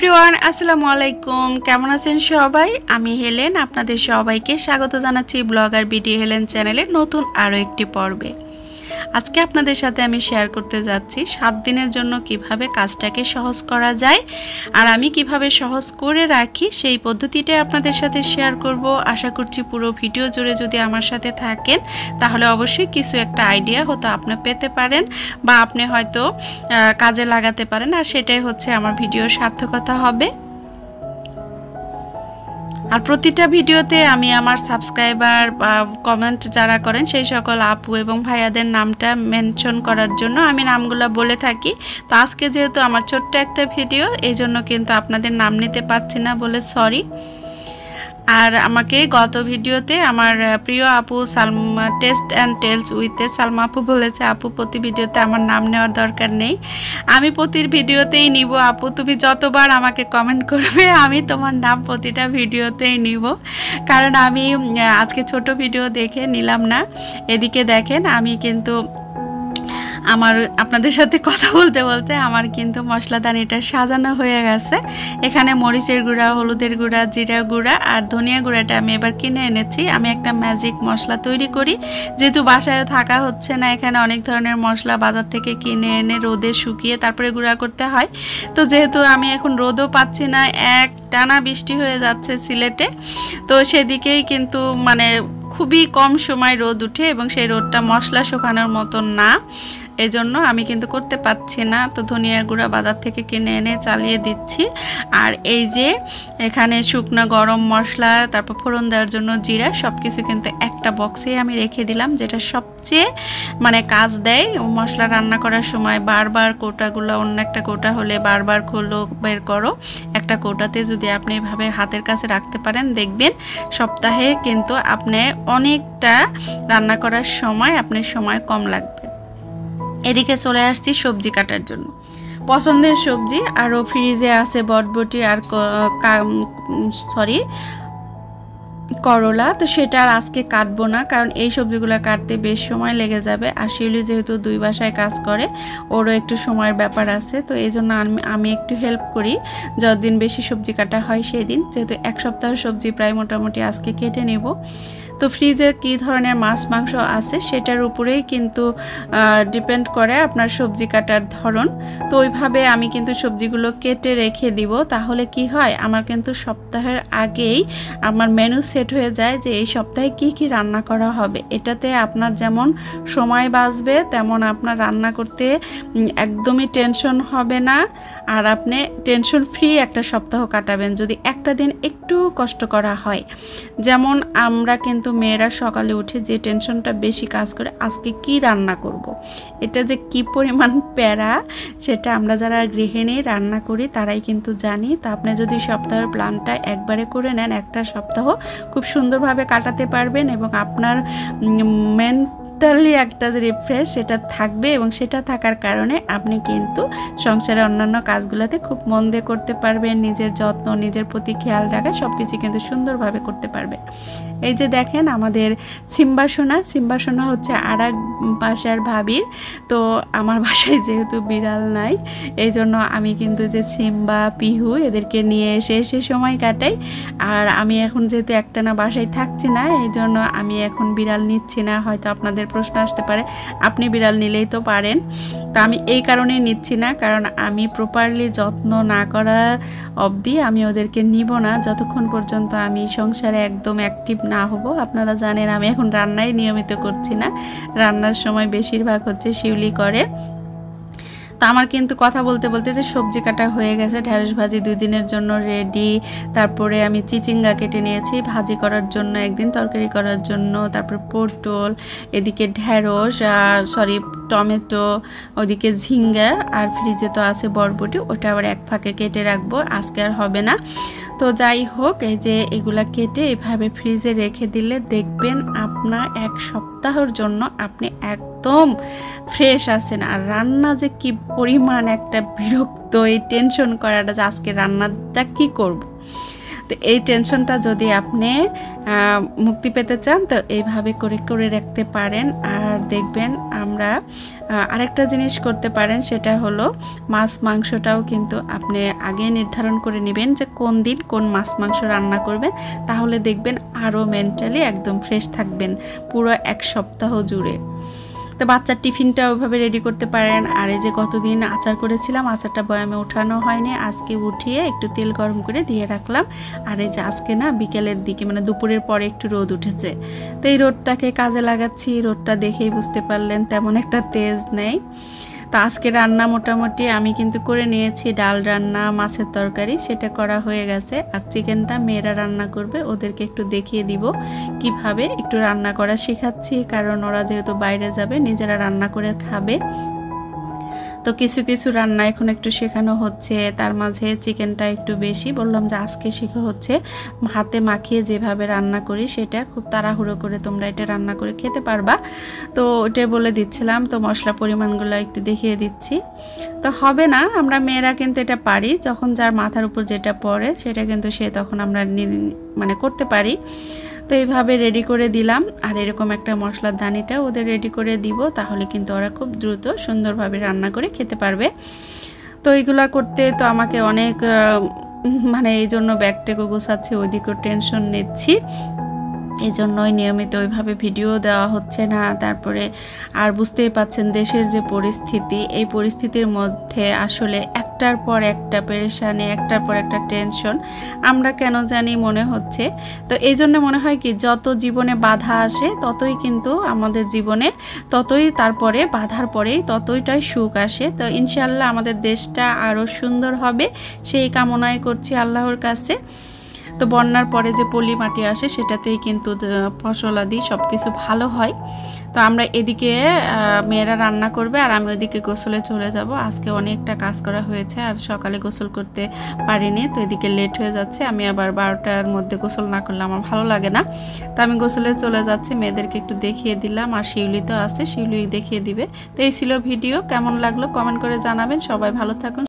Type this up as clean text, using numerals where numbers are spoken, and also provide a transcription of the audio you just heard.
Everyone আসসালামু আলাইকুম, কেমন আছেন সবাই? আমি হেলেন, আপনাদের সবাইকে স্বাগত জানাচ্ছি ব্লগার বিডি হেলেন চ্যানেলের নতুন আরও একটি পর্বে। আজকে আপনাদের সাথে আমি শেয়ার করতে যাচ্ছি 7 দিনের জন্য কিভাবে কাজটাকে সহজ করা যায় আর আমি কিভাবে সহজ করে রাখি সেই পদ্ধতিটাই আপনাদের সাথে শেয়ার করব। আশা করছি পুরো ভিডিও জুড়ে যদি আমার সাথে থাকেন তাহলে অবশ্যই কিছু একটা আইডিয়া হয়তো আপনি পেতে পারেন বা আপনি হয়তো কাজে লাগাতে পারেন, আর সেটাই হচ্ছে আমার ভিডিওর সার্থকতা হবে। আর প্রতিটা ভিডিওতে আমি আমার সাবস্ক্রাইবার বা কমেন্ট যারা করেন সেই সকল আপু এবং ভাইয়াদের নামটা মেনশন করার জন্য আমি নামগুলো বলে থাকি। তো আজকে যেহেতু আমার ছোট্ট একটা ভিডিও, এই জন্য কিন্তু আপনাদের নাম নিতে পারছি না বলে সরি। আর আমাকে গত ভিডিওতে আমার প্রিয় আপু সালমা টেস্ট অ্যান্ড টেলস উইথে সালমা আপু বলেছে, আপু প্রতি ভিডিওতে আমার নাম নেওয়ার দরকার নেই, আমি প্রতি ভিডিওতেই নিব। আপু তুমি যতবার আমাকে কমেন্ট করবে আমি তোমার নাম প্রতিটা ভিডিওতেই নিব, কারণ আমি আজকে ছোট ভিডিও দেখে নিলাম না। এদিকে দেখেন আমি কিন্তু আপনাদের সাথে কথা বলতে বলতে আমার কিন্তু মশলাদানিটা সাজানো হয়ে গেছে। এখানে মরিচের গুঁড়া, হলুদের গুঁড়া, জিরা গুঁড়া আর ধনিয়া গুঁড়াটা আমি এবার কিনে এনেছি। আমি একটা ম্যাজিক মশলা তৈরি করি, যেহেতু বাসায় থাকা হচ্ছে না, এখানে অনেক ধরনের মশলা বাজার থেকে কিনে এনে রোদে শুকিয়ে তারপরে গুঁড়া করতে হয়। তো যেহেতু আমি এখন রোদও পাচ্ছি না, এক টানা বৃষ্টি হয়ে যাচ্ছে সিলেটে, তো সেদিকেই কিন্তু খুবই কম সময় রোদ উঠে এবং সেই রোদটা মশলা শুকানোর মতো না, এজন্য আমি কিন্তু করতে পারছি না। তো ধনিয়া গুঁড়া বাজার থেকে কিনে এনে চালিয়ে দিচ্ছি। আর এই যে এখানে শুকনো গরম মশলা, তারপর ফোড়ন দেওয়ার জন্য জিরা, সব কিছু কিন্তু একটা বক্সে আমি রেখে দিলাম, যেটা সবচেয়ে কাজ দেয় মশলা রান্না করার সময়। বারবার কৌটাগুলো অন্য একটা কৌটা হলে বারবার খোলো বের করো, একটা কৌটাতে যদি আপনি এভাবে হাতের কাছে রাখতে পারেন দেখবেন সপ্তাহে কিন্তু আপনি অনেকটা রান্না করার সময় আপনার সময় কম লাগবে। এদিকে চলে আসছি সবজি কাটার জন্য। পছন্দের সবজি আরও ফ্রিজে আছে বটবটি আর করলা, তো সেটা আর আজকে কাটবো না, কারণ এই সবজিগুলো কাটতে বেশ সময় লেগে যাবে। আর শিউলি যেহেতু 2 বাসায় কাজ করে, ওরও একটু সময়ের ব্যাপার আছে, তো এই জন্য আমি একটু হেল্প করি যতদিন বেশি সবজি কাটা হয় সেই দিন। যেহেতু 1 সপ্তাহ সবজি প্রায় মোটামুটি আজকে কেটে নেব। তো ফ্রিজে কী ধরনের মাছ মাংস আছে সেটার উপরেই কিন্তু ডিপেন্ড করে আপনার সবজি কাটার ধরন। তো ওইভাবে আমি কিন্তু সবজিগুলো কেটে রেখে দিব, তাহলে কি হয় আমার কিন্তু সপ্তাহের আগেই আমার মেনু সেট হয়ে যায় যে এই সপ্তাহে কি কি রান্না করা হবে। এটাতে আপনার যেমন সময় বাঁচবে, তেমন আপনার রান্না করতে একদমই টেনশন হবে না, আর আপনি টেনশন ফ্রি একটা সপ্তাহ কাটাবেন যদি একটা দিন একটু কষ্ট করা হয়। যেমন আমরা কিন্তু মেয়েরা সকালে উঠে যে টেনশনটা বেশি কাজ করে, আজকে কি রান্না করব। এটা যে কি পরিমাণ প্যারা সেটা আমরা যারা গৃহিণী রান্না করি তারাই কিন্তু জানি। তো আপনি যদি সপ্তাহের প্ল্যানটা একবারে করে নেন, একটা সপ্তাহ খুব সুন্দরভাবে কাটাতে পারবেন এবং আপনার মেন্টালি একটা রিফ্রেশ সেটা থাকবে, এবং সেটা থাকার কারণে আপনি কিন্তু সংসারের অন্যান্য কাজগুলোতে খুব মন দিয়ে করতে পারবেন। নিজের যত্ন, নিজের প্রতি খেয়াল রাখা সব কিছু কিন্তু সুন্দরভাবে করতে পারবেন। এই যে দেখেন আমাদের সিম্বা সোনা হচ্ছে আর এক বাসার ভাবির। তো আমার বাসায় যেহেতু বিড়াল নাই, এই জন্য আমি কিন্তু যে সিম্বা, পিহু এদেরকে নিয়ে এসে সময় কাটাই। আর আমি এখন যেহেতু একটানা বাসায় থাকছি না, এই জন্য আমি এখন বিড়াল নিচ্ছি না। হয়তো আপনাদের প্রশ্ন আসতে পারে আপনি বিড়াল নিলেই তো পারেন, তো আমি এই কারণেই নিচ্ছি না, কারণ আমি প্রপারলি যত্ন না করা অবধি আমি ওদেরকে নিব না, যতক্ষণ পর্যন্ত আমি সংসারে একদম অ্যাক্টিভ না হব। আপনারা জানেন আমি এখন রান্নাই নিয়মিত করছি না, রান্নার সময় বেশিরভাগ হচ্ছে শিউলি করে। তো আমার কিন্তু কথা বলতে বলতে যে সবজি কাটা হয়ে গেছে, ঢেঁড়স ভাজি 2 দিনের জন্য রেডি। তারপরে আমি চিচিঙ্গা কেটে নিয়েছি ভাজি করার জন্য, একদিন তরকারি করার জন্য। তারপর পটল, এদিকে ঢেঁড়স টমেটো, ওদিকে ঝিঙ্গা, আর ফ্রিজে তো আছে বরবটি, ওটা আবার এক ফাঁকে কেটে রাখবো, আজকে আর হবে না। তো যাই হোক, এই যে এগুলা কেটে এভাবে ফ্রিজে রেখে দিলে দেখবেন আপনার 1 সপ্তাহের জন্য আপনি একদম ফ্রেশ আছেন। আর রান্না যে কি পরিমাণ একটা বিরক্ত, এই টেনশন করাটা যে আজকে রান্নাটা কি করব, তো এই টেনশনটা যদি আপনি মুক্তি পেতে চান তো এইভাবে করে করে রাখতে পারেন। আর দেখবেন আমরা আরেকটা জিনিস করতে পারেন, সেটা হলো মাছ মাংসটাও কিন্তু আপনি আগে নির্ধারণ করে নেবেন যে কোন দিন কোন মাছ মাংস রান্না করবেন, তাহলে দেখবেন আরও মেন্টালি একদম ফ্রেশ থাকবেন পুরো এক সপ্তাহ জুড়ে। তো বাচ্চার টিফিনটা ওইভাবে রেডি করতে পারেন। আর এই যে গতদিন আচার করেছিলাম, আচারটা বয়ামে উঠানো হয়নি, আজকে উঠিয়ে একটু তেল গরম করে দিয়ে রাখলাম। আর এই যে আজকে না বিকেলের দিকে মানে দুপুরের পরে একটু রোদ উঠেছে, তো এই রোদটাকে কাজে লাগাচ্ছি। রোদটা দেখেই বুঝতে পারলেন তেমন একটা তেজ নেই। তো আজকে রান্না মোটামুটি আমি কিন্তু করে নিয়েছি, ডাল রান্না, মাছের তরকারি সেটা করা হয়ে গেছে। আর চিকেনটা মেয়েরা রান্না করবে, ওদেরকে একটু দেখিয়ে দিব কিভাবে একটু রান্না করা শেখাচ্ছি, কারণ ওরা যেহেতু বাইরে যাবে নিজেরা রান্না করে খাবে। তো কিছু কিছু রান্না এখন একটু শেখানো হচ্ছে, তার মাঝে চিকেনটা একটু বেশি বললাম যে আজকে শেখা হচ্ছে হাতে মাখিয়ে যেভাবে রান্না করি সেটা খুব তাড়াহুড়ো করে তোমরা এটা রান্না করে খেতে পারবা। তো ওটাই বলে দিচ্ছিলাম, তো মশলা পরিমাণগুলো একটু দেখিয়ে দিচ্ছি। তো হবে না, আমরা মেয়েরা কিন্তু এটা পারি, যখন যার মাথার উপর যেটা পড়ে সেটা কিন্তু সে তখন আমরা মানে করতে পারি। তো এইভাবে রেডি করে দিলাম। আর এরকম একটা মশলার দানিটা ওদের রেডি করে দিব, তাহলে কিন্তু ওরা খুব দ্রুত সুন্দরভাবে রান্না করে খেতে পারবে। তো এইগুলা করতে তো আমাকে অনেক মানে এই জন্য ব্যাগটাকে গোছাচ্ছি, ওইদিকেও টেনশন নিচ্ছি, এই জন্যই নিয়মিত ওইভাবে ভিডিও দেওয়া হচ্ছে না। তারপরে আর বুঝতেই পাচ্ছেন দেশের যে পরিস্থিতি, এই পরিস্থিতির মধ্যে আসলে একটার পর একটা পেরেশানি, একটার পর একটা টেনশন আমরা কেন জানি মনে হচ্ছে। তো এই জন্য মনে হয় কি যত জীবনে বাধা আসে ততই কিন্তু আমাদের জীবনে ততই তারপরে বাধার পরেই ততইটাই সুখ আসে। তো ইনশাআল্লাহ আমাদের দেশটা আরও সুন্দর হবে সেই কামনাই করছি আল্লাহর কাছে। তো বন্যার পরে যে পলি মাটি আসে সেটাতেই কিন্তু ফসলাদি সব কিছু ভালো হয়। তো আমরা এদিকে মেয়েরা রান্না করবে আর আমি ওইদিকে গোসলে চলে যাব। আজকে অনেকটা কাজ করা হয়েছে আর সকালে গোসল করতে পারিনি, তো এদিকে লেট হয়ে যাচ্ছে। আমি আবার 12টার মধ্যে গোসল না করলে আমার ভালো লাগে না, তো আমি গোসলে চলে যাচ্ছি। মেয়েদেরকে একটু দেখিয়ে দিলাম, আর শিউলি তো আছে, শিউলি দেখিয়ে দিবে। তো এই ছিল ভিডিও, কেমন লাগলো কমেন্ট করে জানাবেন। সবাই ভালো থাকুন।